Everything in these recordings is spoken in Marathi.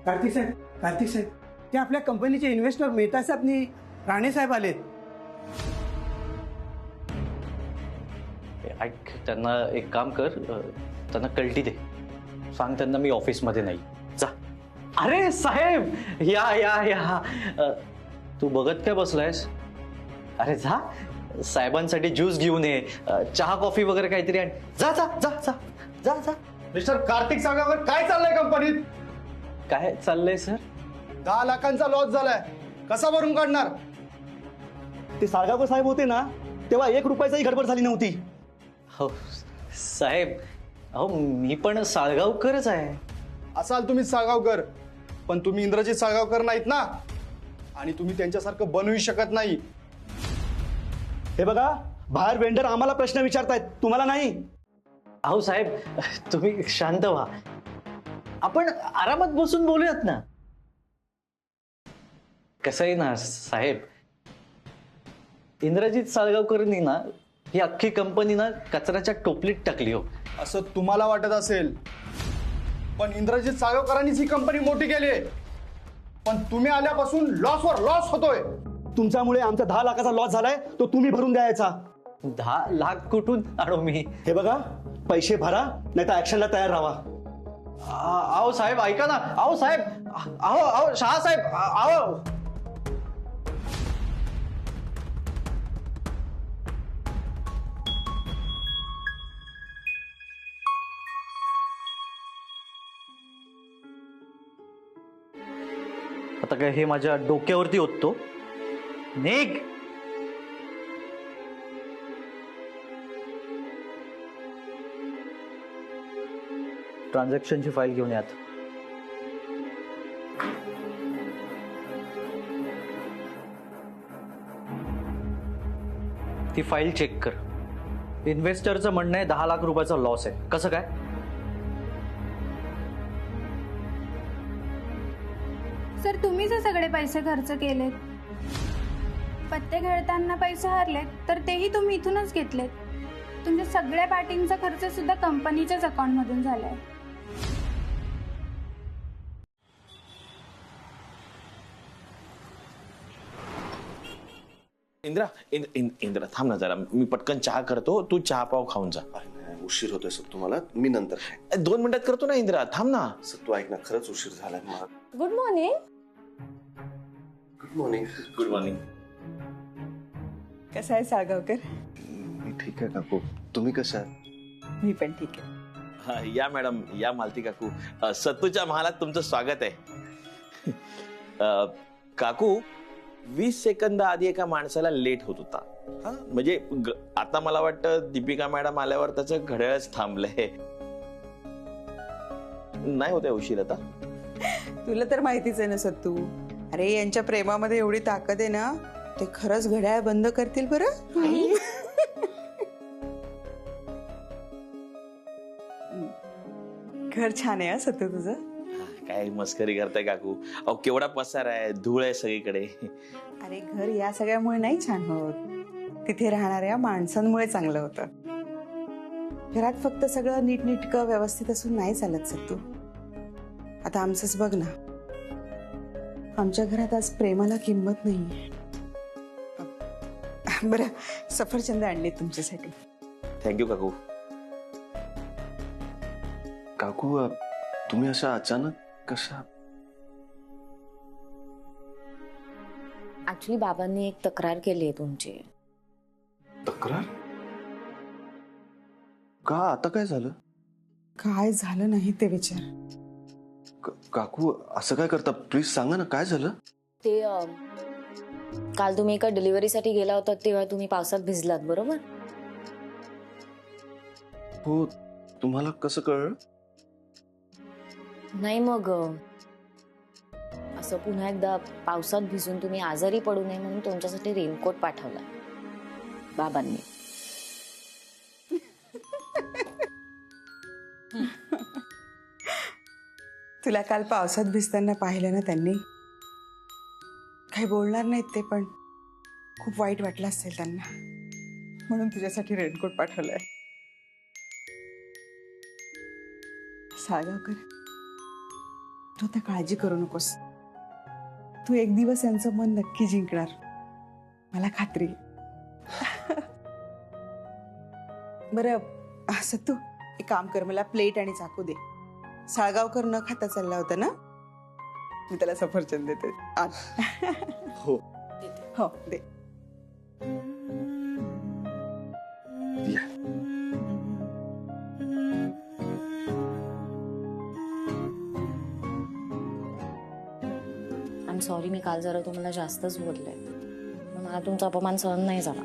कार्तिक साहेब ते आपल्या कंपनीचे इन्व्हेस्टर मेहता साहेबनी राणे साहेब आलेत. ऐक, त्यांना एक काम कर, त्यांना कल्टी दे, सांग त्यांना मी ऑफिसमध्ये नाही. जा. अरे साहेब, या या या. तू बघत काय बसलायस? अरे जा, साहेबांसाठी ज्यूस घेऊन ये, चहा कॉफी वगैरे काहीतरी आण. जा जा जा जा जा जा. मिस्टर कार्तिक साळगावकर, काय चाललंय कंपनीत? काय चाललंय सर? 10 लाखांचा लॉस झालाय, कसा भरून काढणार? ते साळगावकर साहेब होते ना तेव्हा 1 रुपयाचाही गडबड झाली नव्हती. हो साहेब, अहो मी पण साळगावकरच आहे. असाल तुम्ही साळगावकर, पण तुम्ही इंद्रजित साळगावकर नाहीत ना, आणि तुम्ही त्यांच्यासारखं बनवू शकत नाही. हे बघा, बाहेर वेंडर आम्हाला प्रश्न विचारतायत, तुम्हाला नाही. अहो साहेब, तुम्ही शांत व्हा, आपण आरामात बसून बोलूयात ना. कसं आहे ना साहेब, इंद्रजित साळगावकरांनी ना ही अख्खी कंपनी ना कचऱ्याच्या टोपलीत टाकली हो. असं तुम्हाला वाटत असेल, पण इंद्रजित साळगावकरांनीच ही कंपनी मोठी केली आहे. पण तुम्ही आल्यापासून लॉसवर लॉस होतोय. तुमच्यामुळे आमचा 10 लाखाचा लॉस झालाय, तो तुम्ही भरून द्यायचा. 10 लाख कुठून आणू मी? हे बघा, पैसे भरा नाही तर ऍक्शनला तयार राहा. अहो साहेब ऐका ना, अहो साहेब, अहो शहा साहेब, अहो. आता काय हे माझ्या डोक्यावरती होतो? निघ. ट्रान्झॅक्शनची फाईल घेऊन यात. ती फाईल चेक कर. इन्व्हेस्टरचं म्हणणं आहे 10 लाख रुपयाचा लॉस आहे. कसं काय? सर, तुम्हीच हे सगळे पैसे खर्च केलेत. पत्ते खेळताना पैसे हरलेत तर तेही तुम्ही इथूनच घेतलेत. तुमच्या सगळ्या बॅटिंगचा खर्च सुद्धा कंपनीच्याच अकाउंट मधून झालाय. इंद्रा थांब ना जरा, मी पटकन चहा करतो, तू चहा पाव खाऊन जा. उशीर होतोय सर तुम्हाला, मी नंतर 2 मिनिटात करतो ना इंद्रा, थांब ना. सर तू ऐक ना, खरंच उशीर झालाय मला. Good morning. Good morning. Good morning. कसं आहे साळगावकर? मी ठीक आहे काकू, तुम्ही कसं आहे? मी पण ठीक आहे. या मॅडम, या मालती काकू. सत्तूच्या महालात तुमचं स्वागत आहे. काकू, 20 सेकंद आधी एका माणसाला लेट होत होता. म्हणजे आता मला वाटतं दीपिका मॅडम आल्यावर त्याचं घड्याळच थांबलंय. नाही होते उशीर आता. तुला तर माहितीच आहे ना सत्तू, अरे यांच्या प्रेमामध्ये एवढी ताकद आहे ना, ते खरंच घड्याळ बंद करतील बरं. घर छान आहे सत्तू तुझं. काय मस्करी करताय काकू? अहो केवढा पसार आहे, धूळ आहे सगळीकडे. अरे घर या सगळ्यामुळे नाही छान होत, तिथे राहणाऱ्या माणसांमुळे चांगलं होतं. घरात फक्त सगळं नीटनीटकं व्यवस्थित असून नाही चालत सत्तू. आता आमचंच बघ ना, आमच्या घरात आज प्रेमाला किंमत नाही. बरं, सफरचंद आणले तुमच्यासाठी. थँक्यू काकू. काकू तुम्ही अशा अचानक कशा? ऍक्च्युली बाबांनी एक तक्रार केली आहे तुमची. तक्रार? का, आता काय झालं? काय झालं नाही ते विचार. काकू असं काय करता, प्लीज सांगा ना, काय झालं? ते काल तुम्ही एका डिलिव्हरीसाठी गेला होता तेव्हा तुम्ही पावसात भिजलात, बरोबर? हो, तुम्हाला कसं कळलं? नाही मग असं पुन्हा एकदा पावसात भिजून तुम्ही आजारी पडू नये म्हणून तुमच्यासाठी रेनकोट पाठवला बाबांनी. तुला काल पावसात भिजताना पाहिलं ना त्यांनी, काही बोलणार नाहीत ते, पण खूप वाईट वाटलं असेल त्यांना, म्हणून तुझ्यासाठी रेनकोट पाठवलाय. साळगावकर, तू आता काळजी करू नकोस. तू एक दिवस यांचं मन नक्की जिंकणार, मला खात्री आहे. बरं असं तू एक काम कर, मला प्लेट आणि चाकू दे. साळगावकर न खाता चालला होता ना, मी त्याला सफरचंद देते. आण. हो हो दे. या. आय एम सॉरी, मी काल जरा तुम्हाला जास्तच बोलले. मला तुमचा अपमान सहन नाही झाला.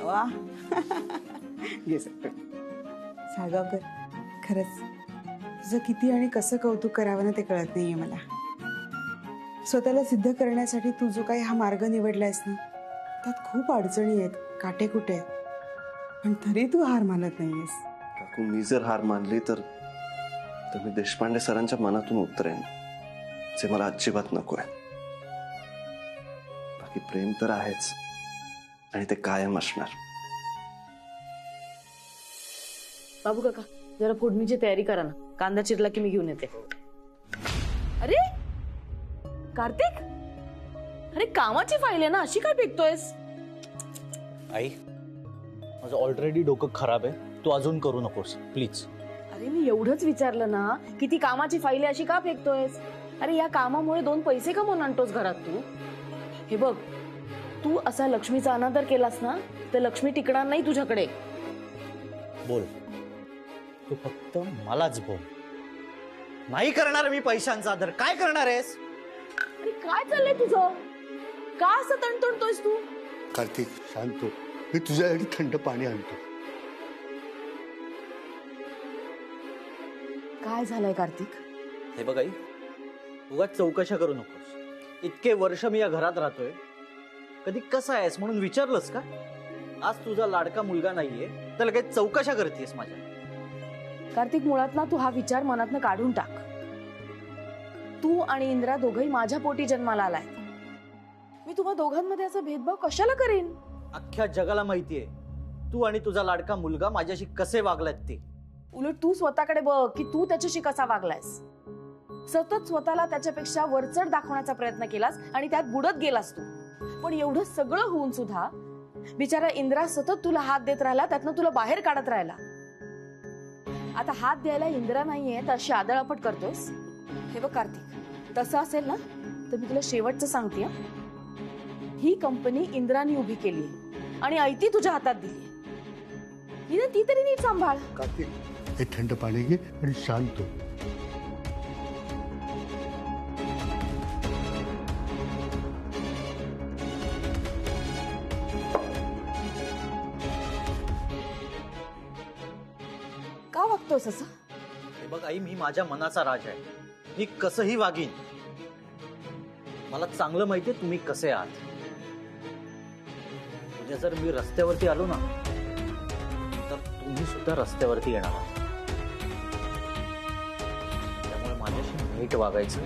वा. घे सगळं. साळगावकर, खरंच तुझं किती आणि कसं कौतुक करावं ना ते कळत नाहीये मला. स्वतःला सिद्ध करण्यासाठी तू जो काही हा मार्ग निवडलायस ना, त्यात खूप अडचणी आहेत, काटेकुटे आहेत, पण तरी तू हार मानत नाहीयेस. काकू, मी जर हार मानली तर मी देशपांडे सरांच्या मनातून उतरेन, जे मला अजिबात नको आहे. बाकी प्रेम तर आहेच आणि ते कायम असणार. बाबू काका, जरा फोडणीची तयारी करा ना. कांदा चिरला की मी घेऊन येते. अरे कार्तिक, अरे कामाची फाईल आहे ना, अशी काय फेकतोयस? आई, माझं ऑलरेडी डोकं खराब आहे, तू अजून करू नकोस प्लीज. अरे मी एवढंच विचारलं ना की ती कामाची फाईल आहे अशी का फेकतोयस? अरे या कामामुळे 2 पैसे कमवून आणतोस घरात तू. हे बघ, तू असा लक्ष्मीचा अनादर केलास ना तर लक्ष्मी टिकणार नाही तुझ्याकडे. बोल, तू फक्त मलाच बोल. नाही करणार मी पैशांचा आदर. काय करणार आहेस? अरे काय चाललंय तुझं? का असं तणतणतोयस तू? कार्तिक शांत हो, मी तुझ्यासाठी थंड पाणी आणतो. काय झालंय कार्तिक? हे बघ आई, उगाच चौकशा करू नकोस. इतके वर्ष मी या घरात राहतोय, कधी कसा आहेस म्हणून विचारलंस का? आज तुझा लाडका मुलगा नाहीये तर लगेच चौकशा करतेस माझ्या. कार्तिक, मुळात ना तू हा विचार मनातनं काढून टाक. तू आणि इंद्रा दोघंही माझ्या पोटी जन्माला आलाय. मी तुम्हा दोघांमध्ये असा भेदभाव कशाला करेन? अख्ख्या जगाला माहितीये तू आणि तुझा लाडका मुलगा माझ्याशी कसे वागलात ते. उलट तू स्वतःकडे बघ की तू त्याच्याशी कसा वागलायस. सतत स्वतःला त्याच्यापेक्षा वरचढ दाखवण्याचा प्रयत्न केलास आणि त्यात बुडत गेलास तू. पण एवढं सगळं होऊन सुद्धा बिचारा इंद्रा सतत तुला हात देत राहिला, त्यातनं तुला बाहेर काढत राहिला. आता हात द्यायला इंद्रा नाहीये तर अशी आदळापट करतोयस. हे बघ कार्तिक, तसं असेल ना तर मी तुला शेवटचं सांगते. ही कंपनी इंद्राने उभी केली आणि ऐती तुझ्या हातात दिली. ती तरी नीट सांभाळ. कार्तिक, हे थंड पाणी घे आणि शांत हो. का वागतोस असं? हे बघ आई, मी माझ्या मनाचा राजा आहे. मी कसंही वागीन. मला चांगलं माहितीये तुम्ही कसे आहात. उद्या जर मी रस्त्यावरती आलो ना तर तुम्ही सुद्धा रस्त्यावरती येणार आहात. त्यामुळे माझ्याशी नीट वागायचं.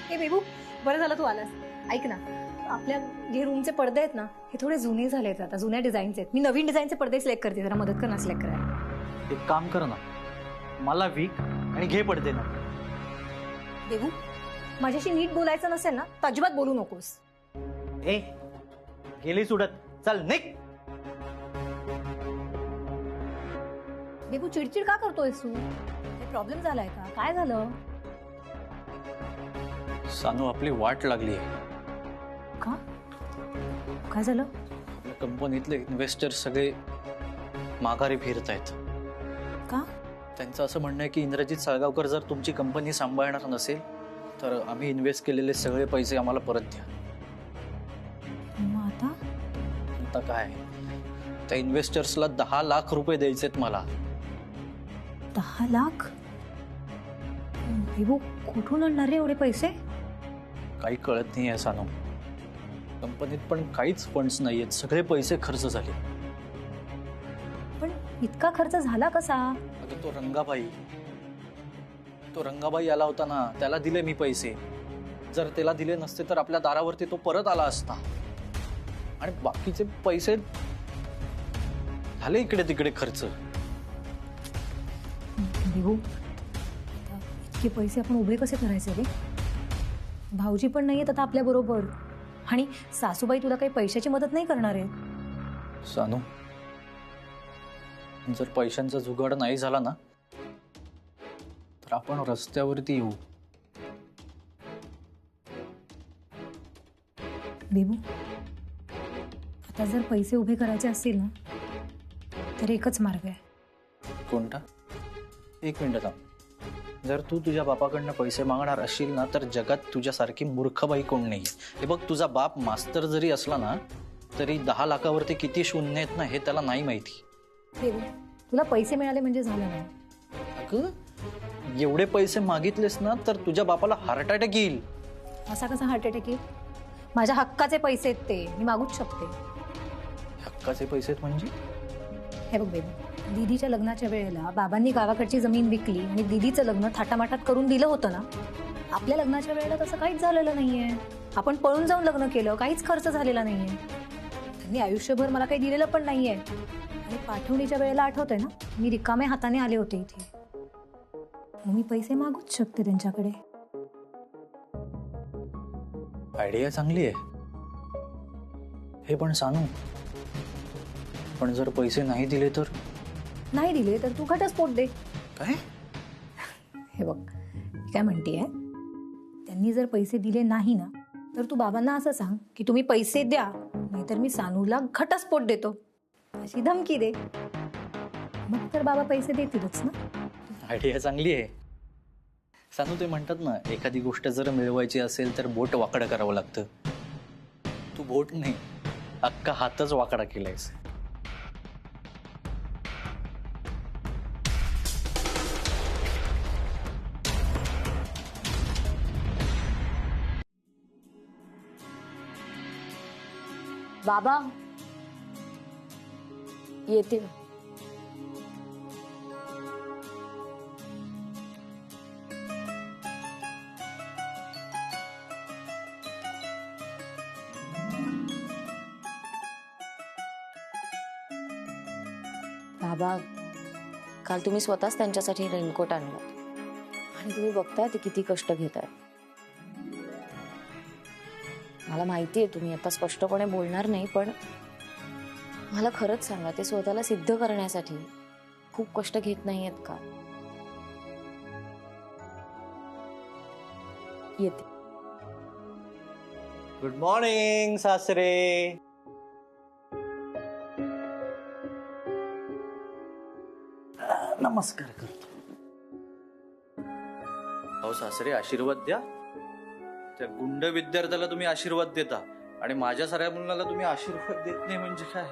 हे बेबू, बरं झालं तू आलास. ऐक ना, आपल्या जे रूमचे पडदे आहेत ना हे थोडे जुने झालेत, आता जुन्या डिझाईनचे आहेत. मी नवीन डिझाईनचे पडदे सिलेक्ट करते, जरा मदत कर ना सिलेक्ट करायला. एक काम कर ना, मला वीक आणि घे पडते ना. बेबू, माझ्याशी नीट बोलायचं नसेल ना तर अजिबात बोलू नकोस. ए, गेली सुडत, चल निघ. बेबू, चिडचिड का करतोयस तू? काही प्रॉब्लेम झालाय का? काय झालं? सानू, आपली वाट लागली आहे. का? काय झालं? आपल्या कंपनीतले इन्व्हेस्टर्स सगळे माघारी फिरत आहेत. का? त्यांचं असं म्हणणं आहे की इंद्रजित साळगावकर जर तुमची कंपनी सांभाळणार नसेल तर आम्ही इन्व्हेस्ट केलेले सगळे पैसे आम्हाला परत द्या. मग आता? आता काय, त्या इन्व्हेस्टर्सला 10 लाख रुपये द्यायचेत मला. 10 लाख? विभू कुठून आणणार रे एवढे पैसे? काही कळत नाहीये सानू. कंपनीत पण काहीच फंड्स नाहीयेत, सगळे पैसे खर्च झाले. पण इतका खर्च झाला कसा? अगं तो रंगाबाई आला होता ना, त्याला दिले मी पैसे. जर त्याला दिले नसते तर आपल्या दारावरती तो परत आला असता. आणि बाकीचे पैसे झाले इकडे तिकडे खर्च. विभू इतके पैसे आपण उभे कसे करायचे रे? भाऊजी पण नाहीयेत आता आपल्या बरोबर, आणि सासूबाई तुला काही पैशाची मदत नाही करणार आहे. सानू, जर पैशांचा जुगाड नाही झाला ना तर आपण रस्त्यावरती येऊ. बेबू आता जर पैसे उभे करायचे असतील ना तर एकच मार्ग आहे. कोणता? 1 मिनिट थांब. जर तू तुझ्या बापाकडनं पैसे मागणार असशील ना तर जगात तुझ्यासारखी मूर्ख बाई कोण नाही. हे बघ, तुझा बाप मास्तर जरी असला ना तरी 10 लाखावरती किती शून्य आहेत ना हे त्याला नाही माहिती. बेबू तुला पैसे मिळाले म्हणजे झालं नाही. अगं एवढे पैसे मागितलेस ना तर तुझ्या बापाला हार्ट अटॅक येईल. असा कसा हार्ट अटॅक येईल? माझ्या हक्काचे पैसे आहेत ते, मी मागूच शकते. हक्काचे पैसे म्हणजे? हे बघ बेबू, दीदीच्या लग्नाच्या वेळेला बाबांनी गावाकडची जमीन विकली आणि दीदीचं लग्न थाटामाटात करून दिलं होतं ना. आपल्या लग्नाच्या वेळेला तसं काहीच झालेलं नाहीये. आपण पळून जाऊन लग्न केलं, काहीच खर्च झालेला नाहीये. त्यांनी आयुष्यभर मला काही दिलेलं पण नाहीये. आणि पाठवणीच्या वेळेला आठवतंय ना, मी रिकाम्या हाताने आले होते इथे. मी पैसे मागूच शकते त्यांच्याकडे. आयडिया चांगली आहे. हे पण सानू, पण जर पैसे नाही दिले तर? नाही दिले तर तू घटस्फोट दे. काय? हे बघ काय म्हणतेय, त्यांनी जर पैसे दिले नाही ना तर तू बाबांना असं सांग की तुम्ही पैसे द्या नाहीतर मी सानूला घटस्फोट देतो, अशी धमकी दे. मग तर बाबा पैसे देतीलच ना. आयडिया चांगली आहे. सानू, ते म्हणतात ना, एखादी गोष्ट जर मिळवायची असेल तर बोट वाकडं करावं लागतं. तू बोट नाही, अख्खा हातच वाकडा केलायस. बाबा येते. बाबा काल तुम्ही स्वतःच त्यांच्यासाठी रेनकोट आणला आणि तुम्ही बघताय ते किती कष्ट घेत आहेत. मला माहितीये तुम्ही आता स्पष्टपणे बोलणार नाही, पण मला खरंच सांगा, ते स्वतःला सिद्ध करण्यासाठी खूप कष्ट घेत नाहीयेत का? येते. गुड मॉर्निंग सासरे. नमस्कार करतो. अहो सासरे, आशीर्वाद द्या. त्या गुंड विद्यार्थ्याला तुम्ही आशीर्वाद देता आणि माझ्या साऱ्या मुलाला तुम्ही आशीर्वाद देत नाही म्हणजे काय?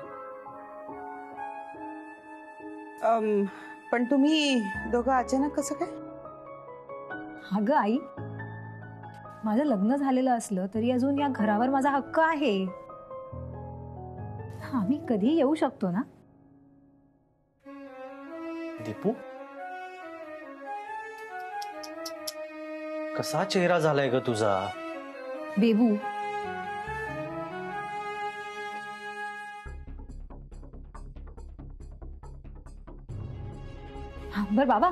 पण तुम्ही दोघं अचानक कसं काय? अगं आई, माझं लग्न झालेलं असलं तरी अजून या घरावर माझा हक्क आहे. आम्ही कधी येऊ शकतो ना. दीपू, कसा चेहरा झालाय ग तुझा? बेबू बर बाबा,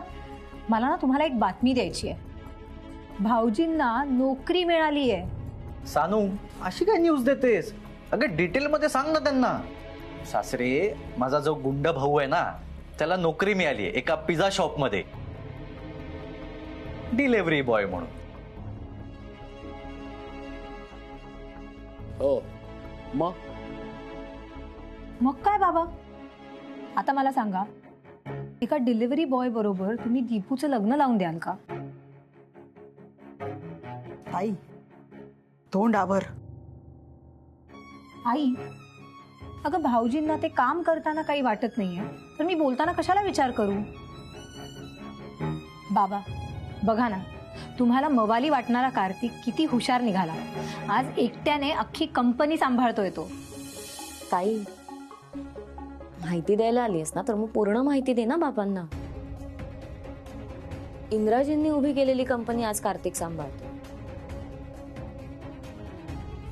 मला ना तुम्हाला एक बातमी द्यायची आहे. भाऊजींना नोकरी मिळाली आहे. सानू, अशी काय न्यूज देतेस? अगं डिटेल मध्ये सांग ना त्यांना. सासरे, माझा जो गुंड भाऊ आहे ना त्याला नोकरी मिळाली आहे एका पिझ्झा शॉप मध्ये, डिलिव्हरी बॉय म्हणून. हो मग? मग काय बाबा, आता मला सांगा, एका डिलिव्हरी बॉय बरोबर तुम्ही दीपूचं लग्न लावून द्याल का? आई तोंड आवर. आई अगं भाऊजींना ते काम करताना काही वाटत नाहीये तर मी बोलताना कशाला विचार करू? बाबा बघा ना, तुम्हाला मवाली वाटणारा कार्तिक किती हुशार निघाला. आज एकट्याने अख्खी कंपनी सांभाळतोय तो. ताई, माहिती द्यायला आलीस ना तर मग पूर्ण माहिती दे ना बाबांना. इंद्राजींनी उभी केलेली कंपनी आज कार्तिक सांभाळतो.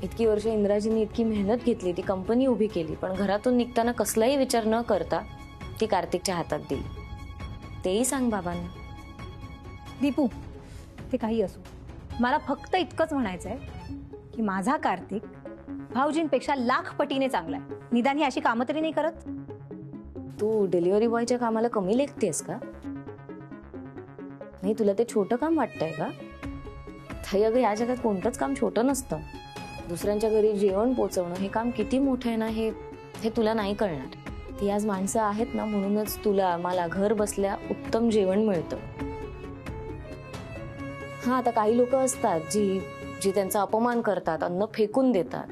इतकी वर्ष इंद्राजींनी इतकी मेहनत घेतली, ती कंपनी उभी केली, पण घरातून निघताना कसलाही विचार न करता ती कार्तिकच्या हातात दिली. तेही सांग बाबांना. दीपू, ते काही असो, मला फक्त इतकंच म्हणायचंय की माझा कार्तिक भाऊजींपेक्षा लाख पटीने चांगला आहे. निदान ही अशी कामं तरी नाही करत. तू डिलिव्हरी बॉयच्या कामाला कमी लेखतेस का? नाही, तुला ते छोटं काम वाटतंय का? ताई अगं, या जगात कोणतंच काम छोटं नसतं. दुसऱ्यांच्या घरी जेवण पोचवणं हे काम किती मोठं आहे ना, हे तुला नाही कळणार. ती आज माणसं आहेत ना, म्हणूनच तुला मला घर बसल्या उत्तम जेवण मिळतं. हा, आता काही लोक असतात जी त्यांचा अपमान करतात, अन्न फेकून देतात.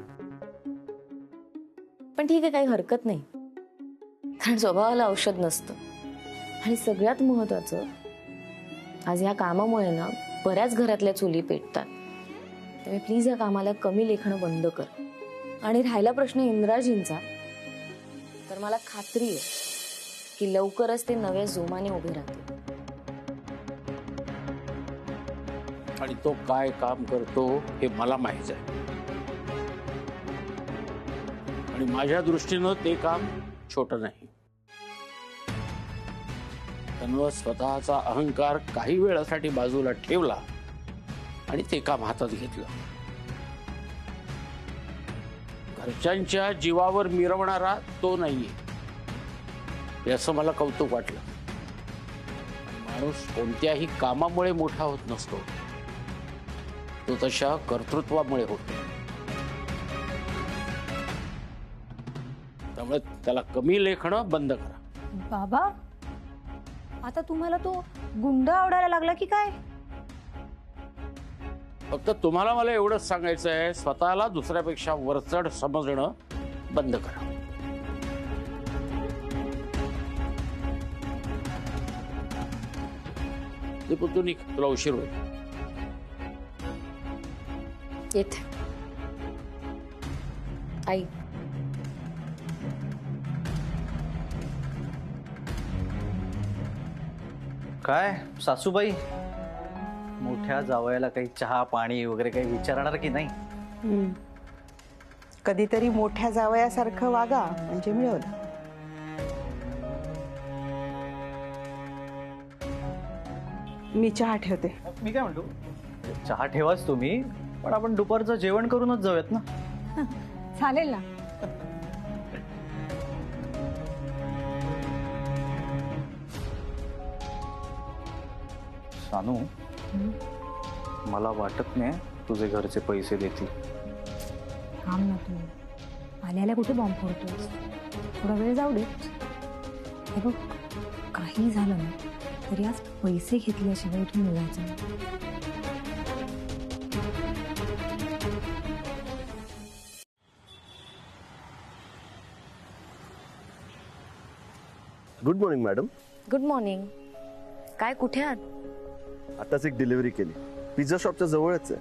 पण ठीक आहे, काही हरकत नाही, कारण स्वभावाला औषध नसतं. आणि सगळ्यात महत्वाचं, आज ह्या कामामुळे ना बऱ्याच घरातल्या चुली पेटतात. त्यामुळे प्लीज या कामाला कमी लेखणं बंद कर. आणि राहिला प्रश्न इंद्राजींचा, तर मला खात्री आहे की लवकरच ते नव्या जोमाने उभे राहतील. आणि तो काय काम करतो हे मला माहित आहे. आणि माझ्या दृष्टीनं ते काम छोटं नाही. त्यानं स्वतःचा अहंकार काही वेळासाठी बाजूला ठेवला आणि ते काम हातात घेतलं. घरच्यांच्या जीवावर मिरवणारा तो नाहीये, याचं मला कौतुक वाटलं. माणूस कोणत्याही कामामुळे मोठा होत नसतो, तो तशा कर्तृत्वामुळे होतो. त्यामुळे त्याला कमी लेखणं बंद करा. बाबा, आता तुम्हाला तो गुंड आवडायला लागला की काय? फक्त तुम्हाला मला एवढंच सांगायचं आहे, स्वतःला दुसऱ्यापेक्षा वरचढ समजणं बंद करा. दीपू, तू निघ, तुला उशीर होईल. येते आई. काय सासूबाई, मोठ्या जावयाला काही चहा पाणी वगैरे काही विचारणार की नाही? कधीतरी मोठ्या जावयासारखं वागा म्हणजे मिळवलं. मी चहा ठेवते. मी काय म्हणतो, चहा ठेवाच तुम्ही, पण आपण दुपारचं जेवण करूनच जाऊयात ना. चालेल ना. सानू, मला वाटत नाही तुझे घरचे पैसे देतील. काम ना तू आल्याला कुठे बॉम्ब फोडतोस. थोडा वेळ जाऊ दे. हे बघ, काही झालं ना तरी आज पैसे घेतल्याशिवाय इथून निघायचं नाही. Good morning madam. Good morning. काय, कुठे आहात? आताच एक डिलिव्हरी केली, पिझ्झा शॉपच्या जवळच आहे.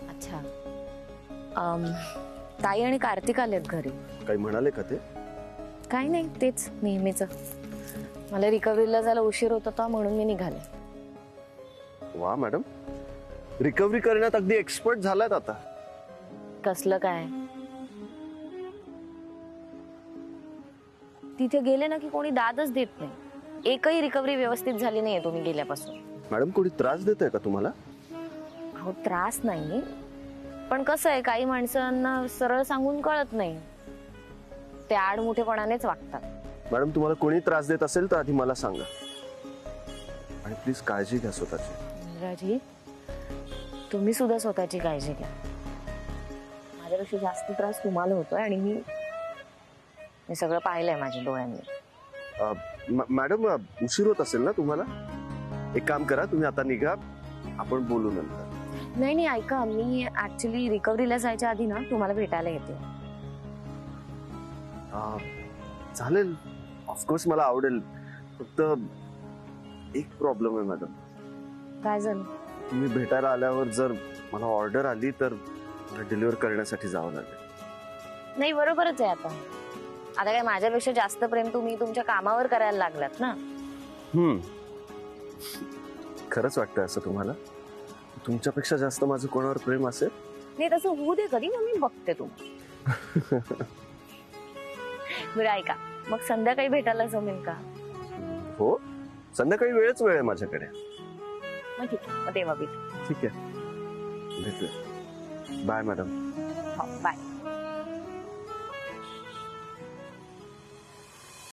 अच्छा. ताई आणि कार्तिक आलेत घरी. काही म्हणाले का ते? काही नाही, तेच नेहमीच. मला रिकव्हरीला जायला उशीर होत होता म्हणून मी निघाले. वा मॅडम, रिकव्हरी करण्यात अगदी एक्सपर्ट झालात आता. कसलं काय, तिथे गेले ना की कोणी दादच देत नाही. एकही रिकव्हरी व्यवस्थित झाली नाहीये तुम्ही गेल्यापासून. मॅडम, कोणी त्रास देत आहे का तुम्हाला? हो, त्रास नाही, पण कसं आहे, काही माणसांना सरळ सांगून कळत नाही, ते आडमुठेपणानेच वागतात. मॅडम, तुम्हाला कोणी त्रास देत असेल तर आधी मला सांगा. आणि प्लीज काळजी घ्या स्वतःची. राजी, तुम्ही सुद्धा स्वतःची काळजी घ्या. माझ्यापेक्षा जास्त त्रास तुम्हाला होतोय आणि मी सगळं पाहिलंय माझ्या डोळ्यांनी. मॅडम, उशीर होत असेल ना तुम्हाला? एक काम करा, तुम्ही आता निघा, आपण बोलू नंतर. नाही नाही, ऐका, मी ऍक्च्युली रिकव्हरीला जायच्या आधी ना तुम्हाला भेटायला येते. चालेल, ऑफकोर्स मला आवडेल. फक्त एक प्रॉब्लेम आहे मॅडम. काय झालं? तुम्ही भेटायला आल्यावर जर मला ऑर्डर आली तर डिलिव्हर करण्यासाठी जावं लागेल. नाही, बरोबरच आहे. आता काय माझ्यापेक्षा जास्त प्रेम तुम्ही तुमच्या कामावर करायला लागलात ना. खरंच वाटतं असं तुम्हाला? तुमच्यापेक्षा जास्त माझं कोणावर प्रेम असेल? नाही, तसं होऊ दे कधी, मग मी बघते तुम्हाला. बरं ऐका, मग संध्याकाळी भेटायला जमेल का? हो, संध्याकाळी वेळच वेळ आहे माझ्याकडे. मग ठीक आहे, मग तेव्हा भेटू. ठीक आहे, भेटूया. Bye madam. हो, बाय.